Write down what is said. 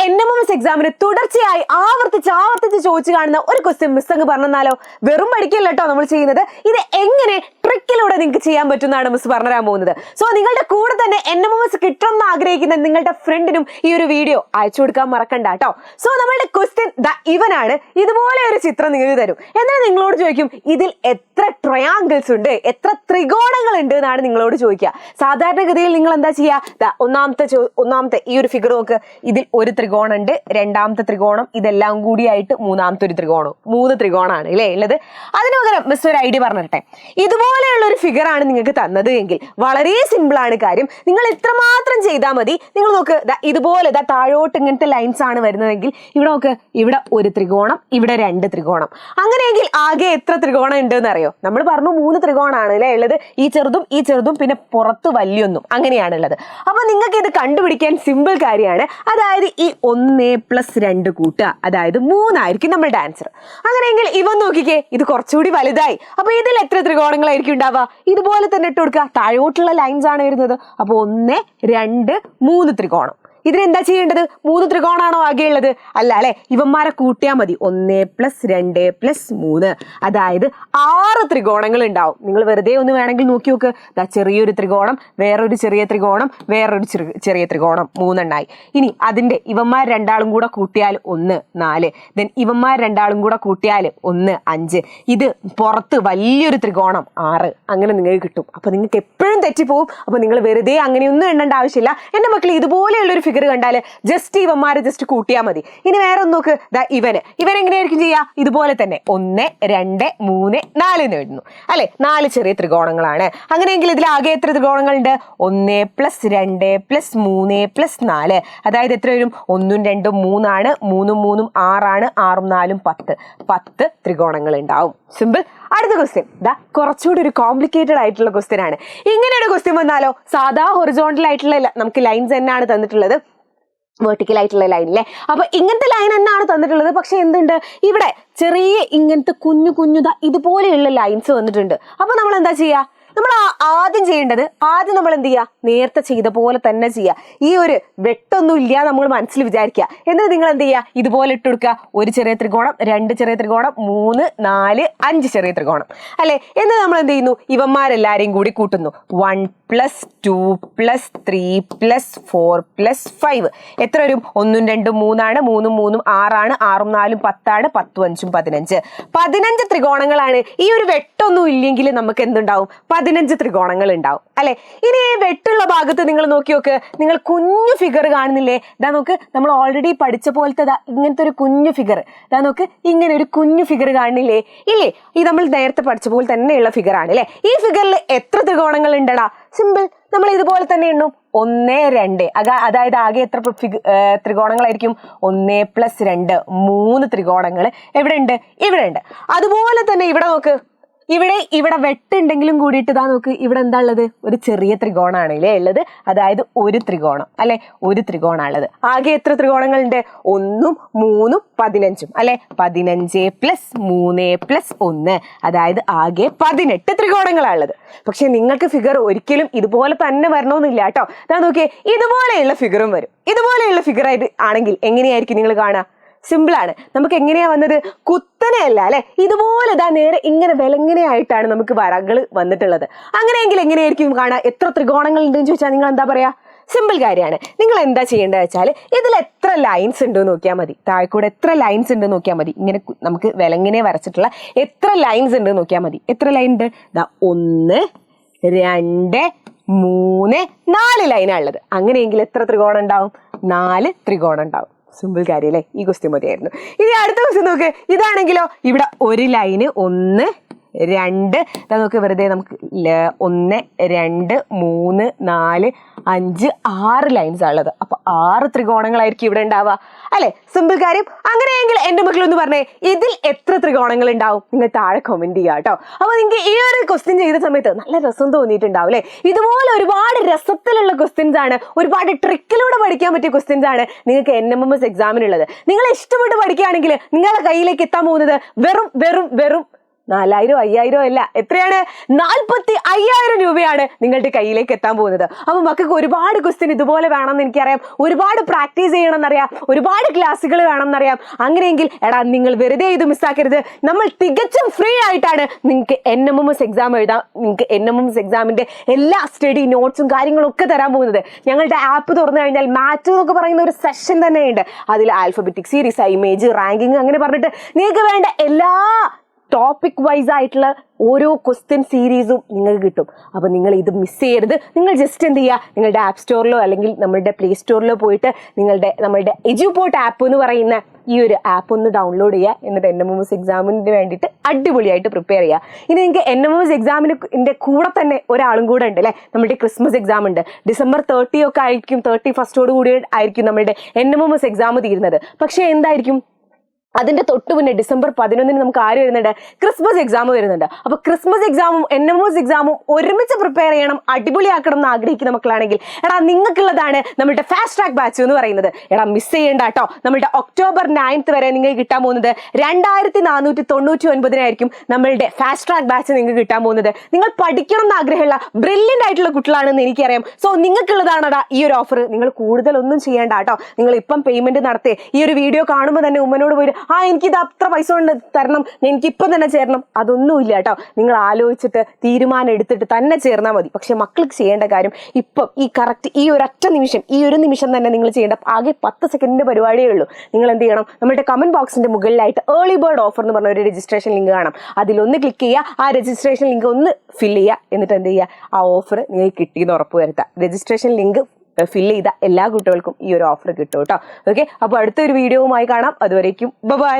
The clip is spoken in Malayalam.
NMMS എക്സാമിന് തുടർച്ചയായി ആവർത്തിച്ച് ചോദിച്ചു കാണുന്ന ഒരു ക്വസ്റ്റ്യൻ മിസ് അങ്ങ് പറഞ്ഞാലോ? വെറും പഠിക്കല്ല കേട്ടോ നമ്മൾ ചെയ്യുന്നത്. ഇത് എങ്ങനെ ട്രിക്കിലൂടെ നിങ്ങൾക്ക് ചെയ്യാൻ പറ്റുന്നതാണ് മിസ് പറഞ്ഞുതരാൻ പോകുന്നത്. സോ നിങ്ങളുടെ കൂടെ തന്നെ NMMS കിട്ടണമെന്ന് ആഗ്രഹിക്കുന്ന നിങ്ങളുടെ ഫ്രണ്ടിനും ഈ ഒരു വീഡിയോ അയച്ചു കൊടുക്കാൻ മറക്കണ്ട കേട്ടോ. സോ നമ്മളുടെ ക്വസ്റ്റ്യൻ ഇവനാണ്. ഇതുപോലെ ഒരു ചിത്രം നിങ്ങൾക്ക് തരും. എന്നാൽ നിങ്ങളോട് ചോദിക്കും ഇതിൽ എത്ര ട്രയാങ്കിൾസ് ഉണ്ട്, എത്ര ത്രികോണങ്ങൾ ഉണ്ട് എന്നാണ് നിങ്ങളോട് ചോദിക്കുക. സാധാരണഗതിയിൽ നിങ്ങൾ എന്താ ചെയ്യുക? ഒന്നാമത്തെ ഈ ഒരു ഫിഗർ നോക്ക്. ഇതിൽ ഒരു ത്രികോണം ഉണ്ട്, രണ്ടാമത്തെ ത്രികോണം, ഇതെല്ലാം കൂടിയായിട്ട് മൂന്നാമത്തെ ഒരു ത്രികോണം. 3 ത്രികോണമാണ് അല്ലേ ഉള്ളത്. അതിന് പകരം മിസ് ഒരു ഐഡിയ പറഞ്ഞിട്ടെ. ഇതുപോലെയുള്ള ഒരു ഫിഗർ ആണ് നിങ്ങൾക്ക് തന്നത് എങ്കിൽ വളരെ സിമ്പിൾ ആണ് കാര്യം. നിങ്ങൾ ഇത്രമാത്രം ചെയ്താൽ മതി. നിങ്ങൾ നോക്ക്, ഇതുപോലെ താഴോട്ട് ഇങ്ങനത്തെ ലൈൻസ് ആണ് വരുന്നതെങ്കിൽ ഇവിടെ നോക്ക്, ഇവിടെ ഒരു ത്രികോണം, ഇവിടെ 2 ത്രികോണം. അങ്ങനെയെങ്കിൽ ആകെ എത്ര ത്രികോണം ഉണ്ട് എന്ന് അറിയോ? നമ്മൾ പറഞ്ഞു 3 ത്രികോണമാണ് അല്ലേ ഉള്ളത്. ഈ ചെറുതും പിന്നെ പുറത്ത് വലിയൊന്നും അങ്ങനെയാണ് ഉള്ളത്. അപ്പൊ നിങ്ങൾക്ക് ഇത് കണ്ടുപിടിക്കാൻ സിമ്പിൾ കാര്യമാണ്. അതായത് ഈ 1+2 കൂട്ടുക, അതായത് 3 ആയിരിക്കും നമ്മളുടെ ആൻസർ. അങ്ങനെയെങ്കിൽ ഇവൻ നോക്കിക്കേ, ഇത് കുറച്ചുകൂടി വലുതായി. അപ്പൊ ഇതിൽ എത്ര ത്രികോണങ്ങളായിരിക്കും ഉണ്ടാവുക? ഇതുപോലെ തന്നെ ഇട്ട് കൊടുക്കുക. താഴോട്ടുള്ള ലൈൻസ് ആണ് വരുന്നത്. അപ്പൊ 1, 2, 3 ത്രികോണം. ഇതിനെന്താ ചെയ്യേണ്ടത്? 3 ത്രികോണാണോ ആകെയുള്ളത്? അല്ല അല്ലെ. ഇവന്മാരെ കൂട്ടിയാൽ മതി. 1+2+3, അതായത് 6 ത്രികോണങ്ങൾ ഉണ്ടാവും. നിങ്ങൾ വെറുതെ ഒന്ന് വേണമെങ്കിൽ നോക്കി നോക്ക്. ചെറിയൊരു ത്രികോണം, വേറൊരു ചെറിയ ത്രികോണം, വേറൊരു ചെറിയ ത്രികോണം, 3 എണ്ണായി. ഇനി അതിന്റെ ഇവന്മാർ രണ്ടാളും കൂടെ കൂട്ടിയാൽ 1, 4. ദെൻ ഇവന്മാർ രണ്ടാളും കൂടെ കൂട്ടിയാൽ 1, 5. ഇത് പുറത്ത് വലിയൊരു ത്രികോണം 6. അങ്ങനെ നിങ്ങൾക്ക് കിട്ടും. അപ്പൊ നിങ്ങൾക്ക് എപ്പോഴും തെറ്റിപ്പോവും. അപ്പൊ നിങ്ങൾ വെറുതെ അങ്ങനെയൊന്നും എണ്ണേണ്ട ആവശ്യമില്ല. എന്റെ മക്കൾ ഇതുപോലെയുള്ളൊരു ഫിഗർ കണ്ടാല് ജസ്റ്റ് ഇവന്മാരെ ജസ്റ്റ് കൂട്ടിയാൽ മതി. ഇനി വേറെ ഒന്ന് നോക്ക്. ഇവരെങ്ങനെയായിരിക്കും ചെയ്യുക? ഇതുപോലെ തന്നെ 1, 2, 3, 4 എന്ന് എഴുതുന്നു അല്ലെ. 4 ചെറിയ ത്രികോണങ്ങളാണ്. അങ്ങനെയെങ്കിൽ ഇതിൽ ആകെ എത്ര ത്രികോണങ്ങളുണ്ട്? 1+2+3+4, അതായത് എത്ര വരും? 1, 2, 3 ആണ്. 3, 3, 6 ആണ്. 6, 4, 10 ത്രികോണങ്ങൾ ഉണ്ടാവും. സിമ്പിൾ. അടുത്ത ക്വസ്റ്റ്യൻ കുറച്ചുകൂടി ഒരു കോംപ്ലിക്കേറ്റഡ് ആയിട്ടുള്ള ക്വസ്റ്റ്യൻ ആണ്. ഇങ്ങനെയൊരു ക്വസ്റ്റ്യൻ വന്നാലോ? സാധാ ഹൊറിസോണ്ടൽ ആയിട്ടുള്ള നമുക്ക് ലൈൻസ് തന്നെയാണ് തന്നിട്ടുള്ളത്, വെർട്ടിക്കൽ ആയിട്ടുള്ള ലൈൻ അല്ലേ. അപ്പൊ ഇങ്ങനത്തെ ലൈൻ എന്നാണ് തന്നിട്ടുള്ളത്. പക്ഷെ എന്തുണ്ട് ഇവിടെ? ചെറിയ ഇങ്ങനത്തെ കുഞ്ഞു ഇതുപോലെയുള്ള ലൈൻസ് വന്നിട്ടുണ്ട്. അപ്പൊ നമ്മൾ എന്താ ചെയ്യുക? നമ്മൾ ആദ്യം ചെയ്യേണ്ടത്, നമ്മൾ എന്ത് ചെയ്യുക? നേരത്തെ ചെയ്ത പോലെ തന്നെ ചെയ്യുക. ഈ ഒരു വെട്ടൊന്നും ഇല്ല നമ്മൾ മനസ്സിൽ വിചാരിക്കുക. എന്നിട്ട് നിങ്ങൾ എന്ത് ചെയ്യുക? ഇതുപോലെ ഇട്ട് കൊടുക്കുക. ഒരു ചെറിയ ത്രികോണം, 2 ചെറിയ ത്രികോണം, 3, 4, 5 ചെറിയ ത്രികോണം അല്ലെ. എന്നിട്ട് നമ്മൾ എന്ത് ചെയ്യുന്നു? ഇവന്മാരെല്ലാരെയും കൂടി കൂട്ടുന്നു. 1+2+3+4+5 എത്ര വരും? 1, 2, 3 ആണ്. 3, 3, 6 ആണ്. 6, 4, 10 ആണ്. 10, 5, 15 ത്രികോണങ്ങളാണ്. ഈ ഒരു വെട്ടൊന്നും ഇല്ലെങ്കിൽ നമുക്ക് എന്തുണ്ടാവും? 15 ത്രികോണങ്ങൾ ഉണ്ടാവും അല്ലെ. ഇനി ഈ വെട്ടുള്ള ഭാഗത്ത് നിങ്ങൾ നോക്കി നോക്ക്. നിങ്ങൾ കുഞ്ഞു ഫിഗർ കാണുന്നില്ലേ? നോക്ക്, നമ്മൾ ഓൾറെഡി പഠിച്ച പോലത്തെ ഇങ്ങനത്തെ ഒരു കുഞ്ഞു ഫിഗർ. നോക്ക്, ഇങ്ങനെ ഒരു കുഞ്ഞു ഫിഗർ കാണുന്നില്ലേ? ഇല്ലേ? ഇത് നമ്മൾ നേരത്തെ പഠിച്ച പോലെ തന്നെയുള്ള ഫിഗർ ആണ് അല്ലെ. ഈ ഫിഗറിൽ എത്ര ത്രികോണങ്ങൾ ഉണ്ടടാ? സിമ്പിൾ. നമ്മൾ ഇതുപോലെ തന്നെ എണ്ണും. 1, 2, അതായത് ആകെ എത്ര ത്രികോണങ്ങളായിരിക്കും? 1+2, 3 ത്രികോണങ്ങൾ എവിടെ ഉണ്ട്? ഇവിടെ ഉണ്ട്. അതുപോലെ തന്നെ ഇവിടെ നോക്ക്. ഇവിടെ വെട്ടുണ്ടെങ്കിലും കൂടിയിട്ട് നോക്ക്, ഇവിടെ എന്താ ഉള്ളത്? ഒരു ചെറിയ ത്രികോണാണ് ഇല്ലേ ഉള്ളത്. അതായത് ഒരു ത്രികോണം അല്ലെ. ഒരു ത്രികോണാണുള്ളത്. ആകെ എത്ര ത്രികോണങ്ങളുണ്ട്? 1, 3, 15 അല്ലെ. 15+3+1, അതായത് ആകെ 18 ത്രികോണങ്ങളാണുള്ളത്. പക്ഷെ നിങ്ങൾക്ക് ഫിഗർ ഒരിക്കലും ഇതുപോലെ തന്നെ വരണമെന്നില്ല കേട്ടോ. നോക്കിയേ, ഇതുപോലെയുള്ള ഫിഗറും വരും. ഇതുപോലെയുള്ള ഫിഗർ ആയിട്ട് ആണെങ്കിൽ എങ്ങനെയായിരിക്കും നിങ്ങൾ കാണുക? സിമ്പിൾ ആണ്. നമുക്ക് എങ്ങനെയാ വന്നത്? കുത്തനെയല്ല അല്ലെ. ഇതുപോലെ നേരെ ഇങ്ങനെ വിലങ്ങനെയായിട്ടാണ് നമുക്ക് വരകൾ വന്നിട്ടുള്ളത്. അങ്ങനെയെങ്കിൽ എങ്ങനെയായിരിക്കും കാണാ? എത്ര ത്രികോണങ്ങൾ ഉണ്ടെന്ന് ചോദിച്ചാൽ നിങ്ങൾ എന്താ പറയാ? സിമ്പിൾ കാര്യമാണ്. നിങ്ങൾ എന്താ ചെയ്യേണ്ടത് വെച്ചാൽ ഇതിൽ എത്ര ലൈൻസ് ഉണ്ട് നോക്കിയാൽ മതി. താഴെക്കൂടെ എത്ര ലൈൻസ് ഉണ്ട് നോക്കിയാൽ മതി. ഇങ്ങനെ നമുക്ക് വിലങ്ങനെ വരച്ചിട്ടുള്ള എത്ര ലൈൻസ് ഉണ്ട് നോക്കിയാൽ മതി. എത്ര ലൈൻ ഉണ്ട്? 1, 2, 3, 4 ലൈനാണ് ഉള്ളത്. അങ്ങനെയെങ്കിൽ എത്ര ത്രികോണം ഉണ്ടാവും? 4 ത്രികോണം ഉണ്ടാവും. സിമ്പിൾ കാര്യം അല്ലേ. ഈ ക്വസ്റ്റ്യൻ മതിയായിരുന്നു. ഇനി അടുത്ത ക്വസ്റ്റ്യൻ നോക്ക്. ഇതാണെങ്കിലോ ഇവിടെ ഒരു ലൈന് 1, 2 നോക്ക്. വെറുതെ നമുക്ക് 1, 2, 3, 4, 5, 6 ലൈൻസ് ഉള്ളത്. അപ്പൊ 6 ത്രികോണങ്ങളായിരിക്കും ഇവിടെ ഉണ്ടാവുക അല്ലെ. സിമ്പിൾ കാര്യം. അങ്ങനെയെങ്കിൽ എന്റെ മക്കളൊന്ന് പറഞ്ഞേ, ഇതിൽ എത്ര ത്രികോണങ്ങൾ ഉണ്ടാവും? നിങ്ങൾ താഴെ കമന്റ് ചെയ്യുക കേട്ടോ. അപ്പൊ നിങ്ങൾക്ക് ഈ ഒരു ക്വസ്റ്റ്യൻ ചെയ്ത സമയത്ത് നല്ല രസം തോന്നിയിട്ടുണ്ടാവും അല്ലെ. ഇതുപോലെ ഒരുപാട് രസത്തിലുള്ള ക്വസ്റ്റ്യൻസ് ആണ്, ഒരുപാട് ട്രിക്കിലൂടെ പഠിക്കാൻ പറ്റിയ ക്വസ്റ്റ്യൻസ് ആണ് നിങ്ങൾക്ക് NMMS എക്സാമിനുള്ളത്. നിങ്ങൾ ഇഷ്ടപ്പെട്ട് പഠിക്കുകയാണെങ്കിൽ നിങ്ങളുടെ കയ്യിലേക്ക് എത്താൻ പോകുന്നത് വെറും 4000 5000 അല്ല, എത്രയാണ്? 45,000 രൂപയാണ് നിങ്ങളുടെ കയ്യിലേക്ക് എത്താൻ പോകുന്നത്. അപ്പൊ മക്കൾക്ക് ഒരുപാട് ക്വസ്റ്റ്യൻ ഇതുപോലെ വേണമെന്ന് എനിക്കറിയാം, ഒരുപാട് പ്രാക്ടീസ് ചെയ്യണമെന്നറിയാം, ഒരുപാട് ക്ലാസ്സുകൾ വേണമെന്നറിയാം. അങ്ങനെയെങ്കിൽ എടാ നിങ്ങൾ വെറുതെ ഇത് മിസ്സാക്കരുത്. നമ്മൾ തികച്ചും ഫ്രീ ആയിട്ടാണ് നിങ്ങൾക്ക് NMMS എക്സാം എഴുതാം. നിങ്ങൾക്ക് NMMS എക്സാമിന്റെ എല്ലാ സ്റ്റഡി നോട്ട്സും കാര്യങ്ങളും ഒക്കെ തരാൻ പോകുന്നത്. ഞങ്ങളുടെ ആപ്പ് തുറന്നു കഴിഞ്ഞാൽ മാറ്റ് എന്നൊക്കെ പറയുന്ന ഒരു സെഷൻ തന്നെയുണ്ട്. അതിൽ ആൽഫബറ്റിക് സീരീസ്, ഇമേജ്, റാങ്കിങ് അങ്ങനെ പറഞ്ഞിട്ട് നിങ്ങൾക്ക് വേണ്ട എല്ലാ ടോപ്പിക് വൈസ് ആയിട്ടുള്ള ഓരോ ക്വസ്റ്റ്യൻ സീരീസും നിങ്ങൾക്ക് കിട്ടും. അപ്പോൾ നിങ്ങൾ ഇത് മിസ് ചെയ്യരുത്. നിങ്ങൾ ജസ്റ്റ് എന്ത് ചെയ്യുക, നിങ്ങളുടെ ആപ്പ് സ്റ്റോറിലോ അല്ലെങ്കിൽ നമ്മുടെ പ്ലേ സ്റ്റോറിലോ പോയിട്ട് നമ്മളുടെ എഡ്യൂപോർട്ട് ആപ്പ് എന്ന് പറയുന്ന ഈ ഒരു ആപ്പ് ഒന്ന് ഡൗൺലോഡ് ചെയ്യുക. എന്നിട്ട് NMMS എക്സാമിന് വേണ്ടിയിട്ട് അടിപൊളിയായിട്ട് പ്രിപ്പയർ ചെയ്യുക. ഇനി നിങ്ങൾക്ക് NMMS എക്സാമിൻ്റെ കൂടെ തന്നെ ഒരാളും കൂടെ ഉണ്ട് അല്ലേ, നമ്മുടെ ക്രിസ്മസ് എക്സാം ഉണ്ട്. December 30 ഒക്കെ ആയിരിക്കും, 31st കൂടി ആയിരിക്കും നമ്മുടെ NMMS എക്സാം തീരുന്നത്. പക്ഷേ എന്തായിരിക്കും, അതിന്റെ തൊട്ട് മുന്നേ December 11 നമുക്ക് ആര് വരുന്നുണ്ട്? ക്രിസ്മസ് എക്സാം വരുന്നുണ്ട്. അപ്പൊ ക്രിസ്മസ് എക്സാമും NMMS എക്സാമും ഒരുമിച്ച് പ്രിപ്പയർ ചെയ്യണം, അടിപൊളിയാക്കണം എന്ന് ആഗ്രഹിക്കുന്ന മക്കളാണെങ്കിൽ എടാ നിങ്ങൾക്കുള്ളതാണ് നമ്മുടെ ഫാസ്റ്റ് ട്രാക്ക് ബാച്ച് എന്ന് പറയുന്നത്. എടാ മിസ് ചെയ്യേണ്ട കേട്ടോ. നമ്മുടെ October 9th വരെ നിങ്ങൾക്ക് കിട്ടാൻ പോകുന്നത് 2499 നമ്മളുടെ ഫാസ്റ്റ് ട്രാക്ക് ബാച്ച് നിങ്ങൾക്ക് കിട്ടാൻ പോകുന്നത്. നിങ്ങൾ പഠിക്കണം എന്ന് ആഗ്രഹമുള്ള ബ്രില്യൻ്റ് ആയിട്ടുള്ള കുട്ടികളാണെന്ന് എനിക്കറിയാം. സോ നിങ്ങൾക്കുള്ളതാണടാ ഈ ഒരു ഓഫർ. നിങ്ങൾ കൂടുതലൊന്നും ചെയ്യേണ്ട കേട്ടോ. നിങ്ങൾ ഇപ്പം പേയ്മെന്റ് നടത്തി ഈ ഒരു വീഡിയോ കാണുമ്പോൾ തന്നെ ഉമ്മനോട് പോയി എനിക്കിത് അത്ര പൈസ കൊണ്ട് തരണം, എനിക്കിപ്പം തന്നെ ചേരണം, അതൊന്നുമില്ല കേട്ടോ. നിങ്ങൾ ആലോചിച്ചിട്ട് തീരുമാനം എടുത്തിട്ട് തന്നെ ചേർന്നാൽ മതി. പക്ഷെ മക്കൾക്ക് ചെയ്യേണ്ട കാര്യം ഇപ്പം ഈ ഒരൊറ്റ നിമിഷം, ഈ ഒരു നിമിഷം തന്നെ നിങ്ങൾ ചെയ്യേണ്ട ആകെ 10 സെക്കൻഡിന്റെ പരിപാടിയേ ഉള്ളൂ. നിങ്ങൾ എന്ത് ചെയ്യണം, നമ്മുടെ കമന്റ് ബോക്സിന്റെ മുകളിലായിട്ട് ഏർലി ബേർഡ് ഓഫർ എന്ന് പറഞ്ഞ ഒരു രജിസ്ട്രേഷൻ ലിങ്ക് കാണാം. അതിലൊന്ന് ക്ലിക്ക് ചെയ്യുക, ആ രജിസ്ട്രേഷൻ ലിങ്ക് ഒന്ന് ഫില്ല് ചെയ്യുക. എന്നിട്ട് എന്ത് ചെയ്യുക, ആ ഓഫർ നിങ്ങൾക്ക് കിട്ടിയെന്ന് ഉറപ്പ് വരുത്തുക. രജിസ്ട്രേഷൻ ലിങ്ക് ഫില്ല് ചെയ്ത എല്ലാ കുട്ടികൾക്കും ഈ ഒരു ഓഫർ കിട്ടും കേട്ടോ. ഓക്കെ, അപ്പോൾ അടുത്തൊരു വീഡിയോവുമായി കാണാം. അതുവരേക്കും ബൈ.